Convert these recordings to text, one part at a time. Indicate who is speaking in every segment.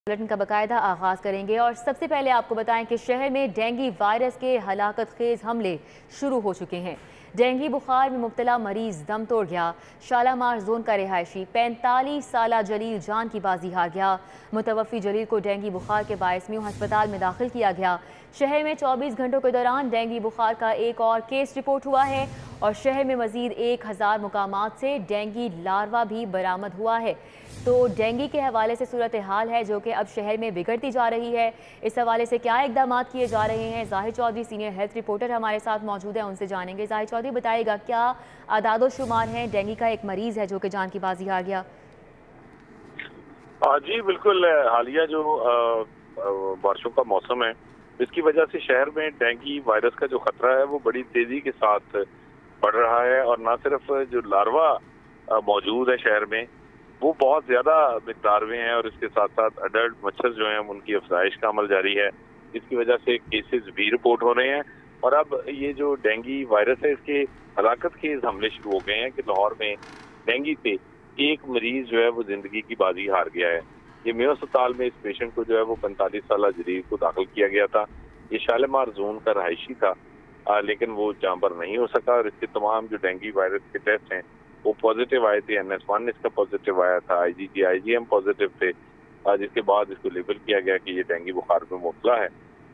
Speaker 1: Bulletin का बाकायदा आगाज करेंगे और सबसे पहले आपको बताएं कि शहर में डेंगू वायरस के हलाकत खेज हमले शुरू हो चुके हैं। डेंगू बुखार में मुब्तला मरीज दम तोड़ गया। शालामार जोन का रिहायशी 45 साला जलील जान की बाजी हार गया। मुतवफ़ी जलील को डेंगू बुखार के बायस म्यू अस्पताल में दाखिल किया गया। शहर में 24 घंटों के दौरान डेंगू बुखार का एक और केस रिपोर्ट हुआ है और शहर में मजीद 1000 मुकामात से डेंगू लार्वा भी बरामद हुआ है। तो डेंगू के हवाले से सूरत हाल है जो कि अब शहर में बिगड़ती जा रही है। इस हवाले से क्या इकदाम किए जा रहे हैं, जाहिर चौधरी सीनियर हेल्थ रिपोर्टर हमारे साथ मौजूद है, उनसे जानेंगे। जाहिर चौधरी बताइएगा, क्या आदादो शुमार हैं? डेंगू का एक मरीज है जो कि जान की बाजी हार गया।
Speaker 2: जी बिल्कुल, हालिया जो बारिशों का मौसम है इसकी वजह से शहर में डेंगू वायरस का जो खतरा है वो बड़ी तेजी के साथ बढ़ रहा है। और न सिर्फ जो लार्वा मौजूद है शहर में वो बहुत ज्यादा मिकदार में है और इसके साथ साथ अडल्ट मच्छर जो हैं उनकी अफजाइश का अमल जारी है, जिसकी वजह से केसेस भी रिपोर्ट हो रहे हैं। और अब ये जो डेंगू वायरस है इसके हलाकत खेज हमले शुरू हो गए हैं कि लाहौर में डेंगू से एक मरीज जो है वो जिंदगी की बाजी हार गया है। ये मेयो अस्पताल में इस पेशेंट को जो है वो 45 साल जलील को दाखिल किया गया था। ये शालीमार जोन का रहायशी था, लेकिन वो जांबर नहीं हो सका और इसके तमाम जो डेंगू वायरस के टेस्ट हैं वो पॉजिटिव आए थे। NS1 इसका पॉजिटिव आया था, IgG IgM पॉजिटिव थे, जिसके बाद इसको लेबल किया गया कि ये डेंगू बुखार में मुबतला है,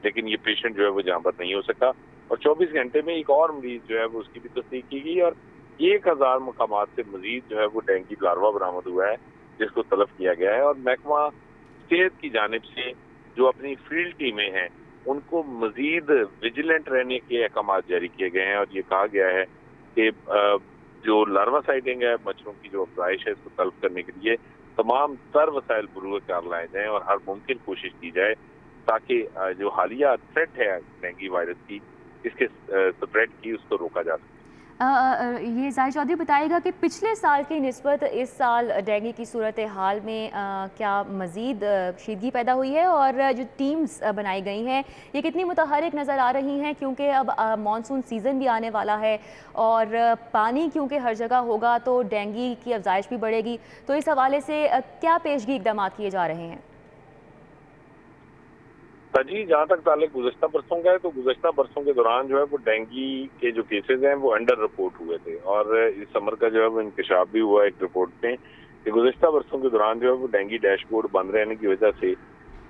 Speaker 2: लेकिन ये पेशेंट जो है वो जांबर नहीं हो सका। और 24 घंटे में एक और मरीज जो है वो उसकी भी तस्दीक की गई और 1000 मकामात से मजीद जो है वो डेंगू लार्वा बरामद हुआ है, जिसको तलब किया गया है। और महकमा सेहत की जानिब से जो अपनी फील्ड टीमें हैं उनको मजीद विजिलेंट रहने के अहकाम जारी किए गए हैं और ये कहा गया है कि जो लार्वा साइटिंग है, मच्छरों की जो अफजाइश है, इसको तलब करने के लिए तमाम तर वसाइल बुरूए कार लाए जाएं और हर मुमकिन कोशिश की जाए ताकि जो हालिया थ्रेट है डेंगू वायरस की, इसके स्प्रेड की, उसको रोका जा सके।
Speaker 1: ये जाहिर चौधरी बताएगा कि पिछले साल की निस्बत इस साल डेंगू की सूरत हाल में क्या मज़ीद शीदगी पैदा हुई है और जो टीम्स बनाई गई हैं ये कितनी मुतहरिक नज़र आ रही हैं, क्योंकि अब मानसून सीज़न भी आने वाला है और पानी क्योंकि हर जगह होगा तो डेंगू की अफजाइश भी बढ़ेगी। तो इस हवाले से क्या पेशगी इकदाम किए जा रहे हैं?
Speaker 2: जी, जहाँ तक ताल्लुक गुज़श्ता बरसों का है तो गुज़श्ता बरसों के दौरान जो है वो डेंगू के जो केसेस हैं वो अंडर रिपोर्ट हुए थे और इस समर का जो है वो इंकशाफ भी हुआ एक रिपोर्ट में कि गुज़श्ता बरसों के दौरान जो है वो डेंगू डैशबोर्ड बंद रहने की वजह से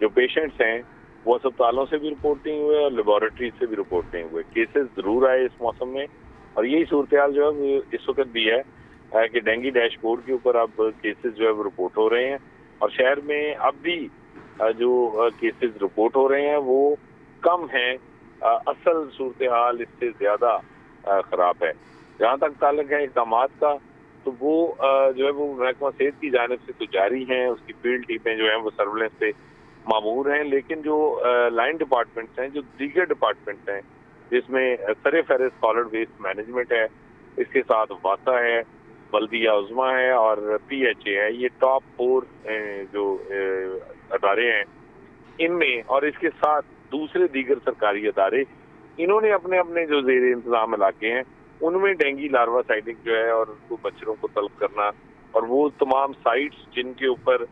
Speaker 2: जो पेशेंट्स हैं वो अस्पतालों से भी रिपोर्ट नहीं हुए और लेबॉरेटरी से भी रिपोर्ट नहीं हुए। केसेस जरूर आए इस मौसम में और यही सूरत हाल जो है वो इस वक्त भी है कि डेंगू डैशबोर्ड के ऊपर अब केसेस जो है वो रिपोर्ट हो रहे हैं और शहर में अब भी जो केसेस रिपोर्ट हो रहे हैं वो कम हैं। असल सूरत हाल इससे ज्यादा खराब है। जहाँ तक ताल्लुक है इक़दाम का तो वो जो है वो महकमा सेहत की जानिब से तो जारी हैं, उसकी फील्ड टीमें जो हैं वो सर्विलेंस पे मामूर हैं, लेकिन जो लाइन डिपार्टमेंट्स हैं, जो दीगर डिपार्टमेंट्स हैं जिसमें सरे फहरिस्त सॉलिड वेस्ट मैनेजमेंट है, इसके साथ वासा है, बल्दिया उज़्मा है और PHA है, ये टॉप 4 जो अदारे हैं इनमें, और इसके साथ दूसरे दीगर सरकारी अदारे, इन्होंने अपने अपने जो ज़ेर इंतजाम इलाके हैं उनमें डेंगू लार्वा साइटिंग जो है और उनको मच्छरों को तलब करना और वो तमाम साइट्स जिनके ऊपर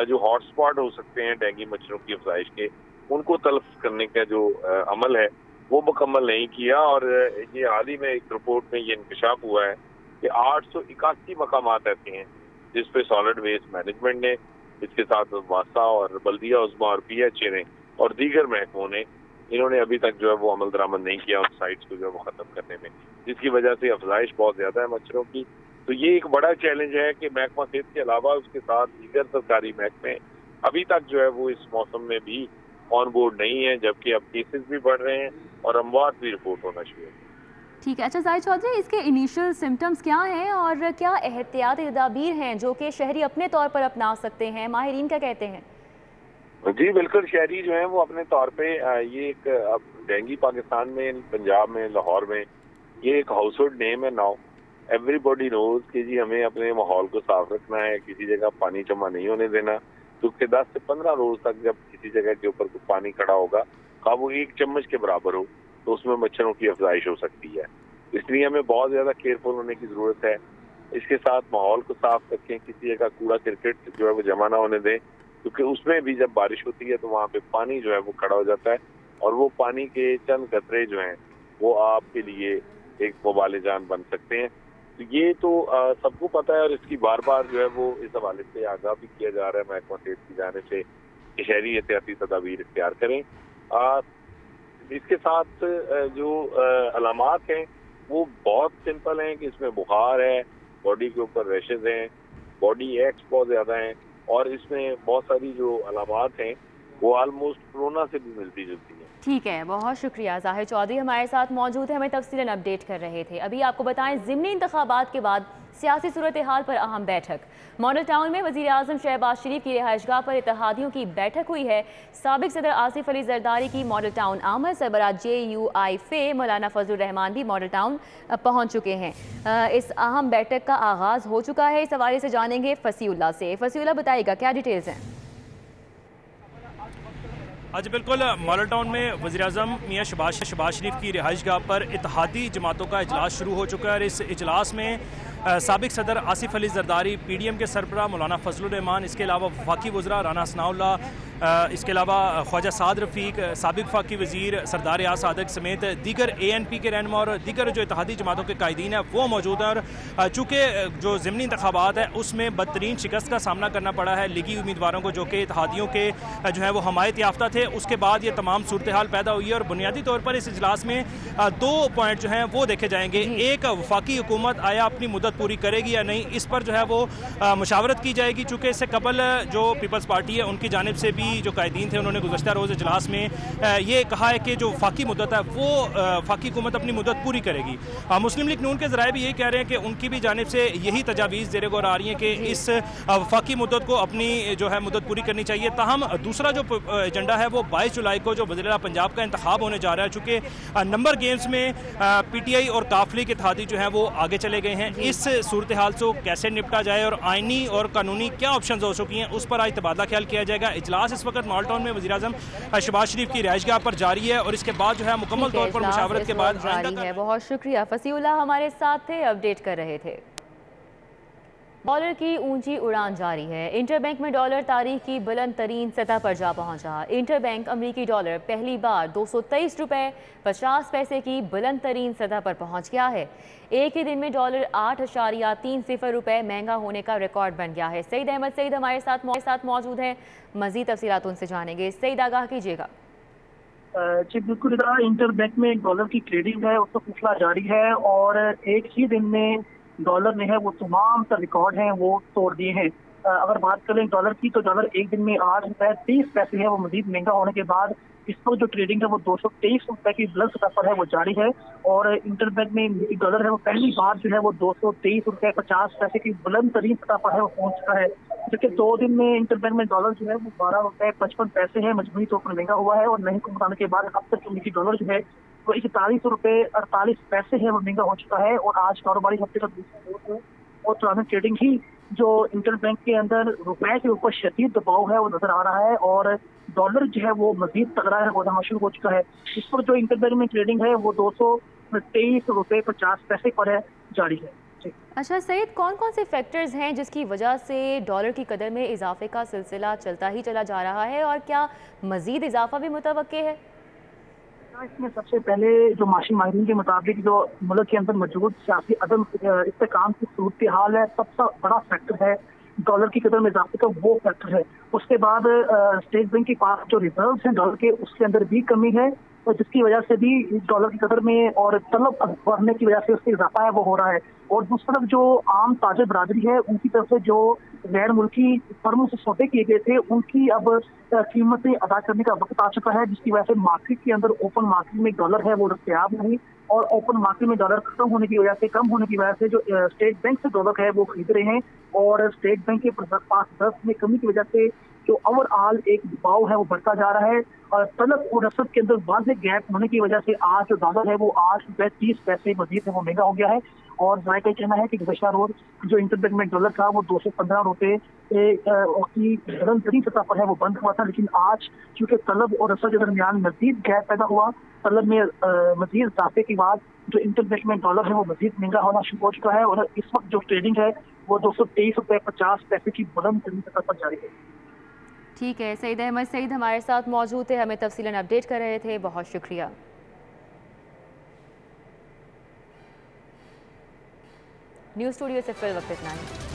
Speaker 2: जो हॉटस्पॉट हो सकते हैं डेंगू मच्छरों की अफजाइश के, उनको तलब करने का जो अमल है वो मुकम्मल नहीं किया। और ये हाल ही में एक रिपोर्ट में ये इंकशाफ हुआ है कि 881 मकामात ऐसे हैं जिस पे सॉलिड वेस्ट मैनेजमेंट ने, इसके साथ वासा और बल्दिया उज़्मा और PHA ने और दीगर महकमों ने, इन्होंने अभी तक जो है वो अमल दरामद नहीं किया उन साइट्स को जो है वो खत्म करने में, जिसकी वजह से अफजाइश बहुत ज्यादा है मच्छरों की। तो ये एक बड़ा चैलेंज है कि महकमा सेहत के अलावा उसके साथ दीगर सरकारी महकमे अभी तक जो है वो इस मौसम में भी ऑन बोर्ड नहीं है, जबकि अब केसेस भी बढ़ रहे हैं और अमवात भी रिपोर्ट होना शुरू है।
Speaker 1: ठीक है। अच्छा जाहिर चौधरी, इसके इनिशियल सिम्टम्स क्या हैं और क्या एहतियाती तदाबीर हैं जो कि शहरी अपने तौर पर अपना सकते हैं? माहिरीन क्या कहते हैं?
Speaker 2: जी बिल्कुल, शहरी जो है वो अपने तौर पे ये एक अब डेंगू पाकिस्तान में, पंजाब में, लाहौर में ये एक हाउस होल्ड नेम है नाउ। एवरीबॉडी नोज कि जी हमें अपने माहौल को साफ रखना है, किसी जगह पानी जमा नहीं होने देना, क्योंकि 10 से 15 रोज तक जब किसी जगह के ऊपर पानी खड़ा होगा, खा वो 1 चम्मच के बराबर हो, तो उसमें मच्छरों की अफजाइश हो सकती है। इसलिए हमें बहुत ज्यादा केयरफुल होने की जरूरत है। इसके साथ माहौल को साफ रखें, किसी जगह कूड़ा क्रिकेट जो है वो जमा ना होने दें क्योंकि उसमें भी जब बारिश होती है तो वहाँ पे पानी जो है वो खड़ा हो जाता है और वो पानी के चंद कतरे जो हैं वो आपके लिए एक वबाल जान बन सकते हैं। तो ये तो सबको पता है और इसकी बार बार जो है वो इस हवाले से आगाह भी किया जा रहा है महकमा सेहत की जानिब से कि शहरी एहतियाती तदाबीर इख्तियार करें। इसके साथ जो अलामात हैं वो बहुत सिंपल हैं कि इसमें बुखार है, बॉडी के ऊपर रैशेज हैं, बॉडी एक्स बहुत ज़्यादा हैं और इसमें बहुत सारी जो अलामात हैं वो ऑलमोस्ट कोरोना से भी मिलती जुलती है।
Speaker 1: ठीक है, बहुत शुक्रिया। जाहिर चौधरी हमारे साथ मौजूद है, हमें तफसीलन अपडेट कर रहे थे। अभी आपको बताएं, ज़िमनी इंतखाबात के बाद सियासी सूरत हाल पर अहम बैठक। मॉडल टाउन में वज़ीर आज़म शहबाज शरीफ की रिहाइशगाह पर इत्तेहादियों की बैठक हुई है। साबिक सदर आसिफ अली जरदारी की मॉडल टाउन आमद, सरबराह JUI फे मौलाना फजलुर रहमान भी मॉडल टाउन पहुँच चुके हैं। इस अहम बैठक का आगाज़ हो चुका है। इस हवाले से जानेंगे फसीउल्लाह से। फसीउल्लाह बताइएगा क्या डिटेल्स हैं?
Speaker 3: आज बिल्कुल मॉडल टाउन में वज़ीर-ए-आज़म मियां शहबाज शरीफ की रिहाइशगाह पर इत्तेहादी जमातों का इजलास शुरू हो चुका है और इस इजलास में साबिक सदर आसिफ अली जरदारी, PDM के सरबराह मौलाना फजलुर रहमान, इसके अलावा वफाकी वज़रा राना सनाउल्लाह, इसके अलावा ख्वाजा साद रफ़ीक, साबिक वफाकी वज़ीर सरदार यास सादक समेत दीगर ANP के रहनुमा और दीगर जो इत्तेहादी जमातों के कायदीन हैं वो मौजूद हैं। और चूँकि जो ज़िमनी इंतखाबात है उसमें बदतरीन शिकस्त का सामना करना पड़ा है लीगी उम्मीदवारों को, जो कि इत्तेहादियों के जो है वो हमायत याफ्ता थे। उसके बाद ये तमाम सूरत हाल पैदा हुई है और बुनियादी तौर पर इस इजलास में 2 पॉइंट जो हैं वो देखे जाएंगे। एक, वफाकी हुकूमत आया अपनी मुद्दत पूरी करेगी या नहीं, इस पर जो है वो मुशावरत की जाएगी। चूँकि इससे कबल जो पीपल्स पार्टी है उनकी जानिब से भी जो कायदीन थे उन्होंने गुज़श्ता रोज़ इजलास में ये कहा है कि जो वफाकी मुद्दत है वो वफाकी हुकूमत अपनी मुद्दत पूरी करेगी। मुस्लिम लीग नून के ज़राए भी यही कह रहे हैं कि उनकी भी जानिब से यही तजावीज़ ज़ेरे गौर आ रही है कि इस वफाकी मुद्दत को अपनी जो है मुद्दत पूरी करनी चाहिए। ताहम दूसरा जो एजेंडा है वो 22 जुलाई को जो वज़ीर-ए-आला पंजाब का इंतखाब होने जा रहा है। चूँकि नंबर गेम्स में PTI और काफली के इत्तेहादी जो हैं वो आगे चले गए हैं। इस सूरत हाल से कैसे निपटा जाए और आइनी और कानूनी क्या ऑप्शन हो चुकी हैं उस पर आज तबादला ख्याल किया जाएगा। इजलास इस वक्त मॉडल टाउन में वज़ीर आज़म शहबाज शरीफ की रिहाइशगाह पर जारी है और इसके बाद जो है मुकम्मल तौर पर मुशावरत के बाद
Speaker 1: जारी है। बहुत शुक्रिया, फसीउल्लाह हमारे साथ थे, अपडेट कर रहे थे। डॉलर की ऊंची उड़ान जारी है। इंटरबैंक में डॉलर तारीख की बुलंद तरीन सतह पर जा पहुंचा। इंटरबैंक अमरीकी डॉलर पहली बार 223 रुपये 50 पैसे की बुलंद तरीन सतह पर पहुंच गया है। एक ही दिन में डॉलर 8.30 रुपये महंगा होने का रिकॉर्ड बन गया है। सईद अहमद सईद हमारे साथ मौजूद हैं, मजीद तफसीलात उनसे जानेंगे। सईद, आगाह कीजिएगा।
Speaker 4: जी बिल्कुल, इंटरबैंक में डॉलर की ट्रेडिंग है उसका सिलसिला जारी है और एक ही दिन में डॉलर ने है वो तमाम रिकॉर्ड हैं वो तोड़ दिए हैं। अगर बात करें डॉलर की तो डॉलर एक दिन में 8.30 रुपये है वो मजीद महंगा होने के बाद इस पर जो ट्रेडिंग है वो 223 रुपये की बुलंद सतह पर है वो जारी है। और इंटरबैंक में डॉलर है वो पहली बार जो है वो 223 रुपये 50 पैसे की बुलंद तरीन सतह पर है वो पहुंच चुका है। जबकि 2 दिन में इंटरबैंक में डॉलर जो है वो 12 रुपये 55 पैसे है मजबूरी तौर पर महंगा हुआ है और नई को बताने के बाद अब तक अमरीकी डॉलर जो है वो 41 रुपये 48 पैसे है वो महंगा हो चुका है। और आज कारोबारी हफ्ते का दूसरा रोज है और पुरानी ट्रेडिंग ही जो इंटरबैंक के अंदर रुपए के ऊपर शदीद दबाव है वो नजर आ रहा है और डॉलर जो है वो मजीद तगड़ा है वो शुरू हो चुका है। इस पर जो इंटरबैंक में ट्रेडिंग है वो 223 रुपये 50 पैसे पर है जारी है।
Speaker 1: अच्छा सईद, कौन कौन से फैक्टर्स हैं जिसकी वजह से डॉलर की कदर में इजाफे का सिलसिला चलता ही चला जा रहा है और क्या मजीद इजाफा भी मुतवक्के है?
Speaker 4: इसमें सबसे पहले जो माशी माहिरीन के मुताबिक जो मुल्क के अंदर मौजूद सियासी अदम इस्तेकाम की सूरत हाल है सबसे बड़ा फैक्टर है डॉलर की कदर में इजाफे का वो फैक्टर है। उसके बाद स्टेट बैंक के पास जो रिजर्व हैं डॉलर के उसके अंदर भी कमी है और जिसकी वजह से भी डॉलर की कदर में और तलब बढ़ने की वजह से उसका इजाफा है वो हो रहा है। और दूसरी तरफ जो आम ताजर बरादरी है उनकी तरफ से जो गैर मुल्की फर्मों से सौदे किए गए थे उनकी अब कीमतें अदा करने का वक्त आ चुका है जिसकी वजह से मार्केट के अंदर ओपन मार्केट में डॉलर है वो दस्तयाब नहीं और ओपन मार्केट में डॉलर खत्म होने की वजह से कम होने की वजह से जो स्टेट बैंक से डॉलर है वो खरीद रहे हैं और स्टेट बैंक के पास दस्त में कमी की वजह से जो ओवरऑल एक दबाव है वो बढ़ता जा रहा है और तलब और रसद के अंदर वाज़ेह गैप होने की वजह से आज जो डॉलर है वो 8 रुपये 30 पैसे मजीद है वो महंगा हो गया है। और जाय का कहना है कि गुज़श्ता रोज जो इंटरबैंक में डॉलर था वो 215 रुपये की बुलंद सतह पर है वो बंद हुआ था, लेकिन आज चूंकि तलब और रसद के दरमियान मजीद गैप पैदा हुआ, तलब में मजीद इजाफे के बाद जो इंटरबैंक में डॉलर है वो मजीद महंगा होना शुरू हो चुका है और इस वक्त जो ट्रेडिंग है वो 223 रुपये 50 पैसे की बुलंद सतह पर जारी है।
Speaker 1: ठीक है, सईद अहमद सईद हमारे साथ मौजूद थे, हमें तफसीलन अपडेट कर रहे थे, बहुत शुक्रिया। न्यूज़ स्टूडियो से फिर वक्त इतना ही।